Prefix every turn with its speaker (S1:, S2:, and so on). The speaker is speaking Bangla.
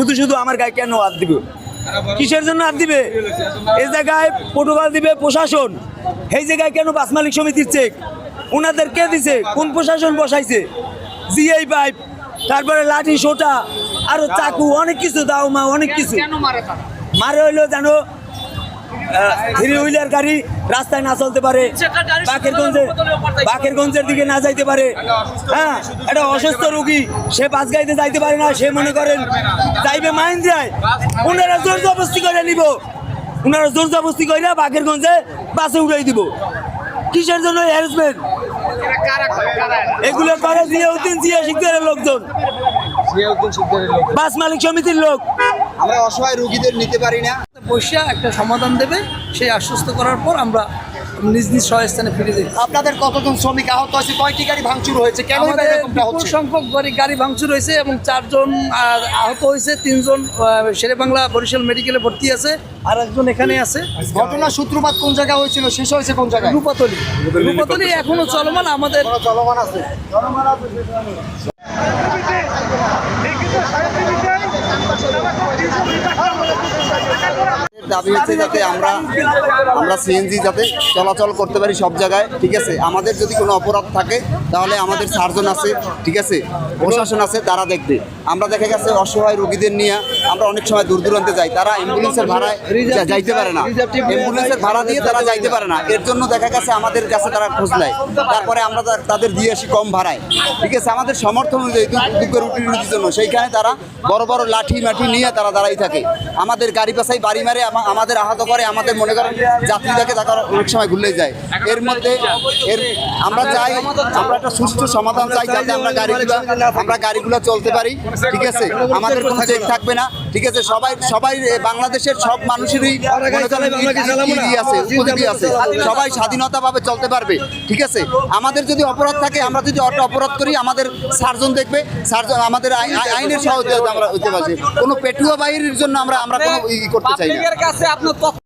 S1: শুধু শুধু আমার গায়ে কেন হাত দিবে? কিসের জন্য হাত দিবে? এই জায়গায় প্রোটোকল দিবে প্রশাসন, এই জায়গায় কেন বাস মালিক সমিতির চেক ওনাদের কে দিছে? কোন প্রশাসন বসাইছে? জিআই পাইপ, তারপরে লাঠি সোটা, আরো চাকু, অনেক কিছু দাও মা, অনেক কিছু মারে হইলো জানো। থ্রি হুইলার গাড়ি রাস্তায় না চলতে পারে, বাকেরগঞ্জের দিকে না যাইতে পারে। হ্যাঁ, এটা অসুস্থ রোগী, সে বাস গাড়িতে যাইতে পারে না, সে মনে করেন যাইবে মাইন্দ্রায়, ওনারা জোর জবরদস্তি করে নিব, ওনারা জোর জবরদস্তি করে বাকেরগঞ্জে বাসে উড়াই দিব। কিসের জন্য হ্যারাসমেন্ট? এগুলো করে জিয়াউদ্দিন জিয়া শিকদারের লোকজন, বাস মালিক সমিতির লোক।
S2: আমরা অসহায় রোগীদের নিতে পারি না।
S3: বসে একটা সমাধান দেবে, সেই আশ্বস্ত করার পর আমরা নিজ নিজ স্বস্থানে ফিরে যাই।
S2: আপনাদের কতজন শ্রমিক আহত হয়েছে? কয়টি গাড়ি ভাঙচুর হয়েছে? কেন
S3: আমাদের
S2: এরকমটা
S3: বিপুল
S2: হচ্ছে?
S3: সংখ্যক গাড়ি ভাঙচুর হয়েছে এবং 4 জন আহত হয়েছে, 3 জন শেরেবাংলা বরিশাল মেডিকেলে ভর্তি আছে, আর একজন এখানে আছে।
S2: ঘটনার সূত্রপাত কোন জায়গায় হয়েছিল, শেষ হয়েছে কোন জায়গায়?
S3: রূপাতলি এখনো চলমান। আমাদের
S2: চলমান আছে। দাবি হচ্ছে যাতে আমরা সিএনজি যাতে চলাচল করতে পারি সব জায়গায়, ঠিক আছে। আমাদের যদি কোনো অপরাধ থাকে তাহলে আমাদের সার্জন আছে, ঠিক আছে, প্রশাসন আছে, তারা দেখবে। আমরা দেখা গেছে অসহায় রোগীদের নিয়ে আমরা অনেক সময় দূর দূরান্তে যাই, তারা অ্যাম্বুলেন্সের ভাড়ায় যাইতে পারে না, অ্যাম্বুলেন্সের ভাড়া দিয়ে তারা যাইতে পারে না, এর জন্য দেখা গেছে আমাদের কাছে তারা খোঁজ নেয়, তারপরে আমরা তাদের দিয়ে আসি কম ভাড়ায়, ঠিক আছে। আমাদের সমর্থন অনুযায়ী দুঃখের রুটির জন্য সেইখানে তারা বড় বড় লাঠি মাঠি নিয়ে তারা দাঁড়াই থাকে, আমাদের গাড়ি পাশাই বাড়ি মারে, আমাদের আহত করে, আমাদের মনে করেন যাত্রীদেরকে তারা অনেক সময় ঘুরলে যায়। এর মধ্যে আমরা চাই, আমরা একটা সুষ্ঠু সমাধান চাই যাতে আমরা গাড়িগুলো চলতে পারি, ঠিক আছে। আমাদের কোনো চেক থাকবে না, ঠিক আছে। সবাই বাংলাদেশের সব মানুষেরই আছে, উপযোগী আছে, সবাই স্বাধীনতাভাবে চলতে পারবে, ঠিক আছে। আমাদের যদি অপরাধ থাকে, আমরা যদি অপরাধ করি, আমাদের সার্জন দেখবে, সার্জন আমাদের আইনের সহযোগিতা আমরা হতে পারছি। কোনো পেটুয়া বাহিনীর জন্য আমরা কোনো করতে চাই না।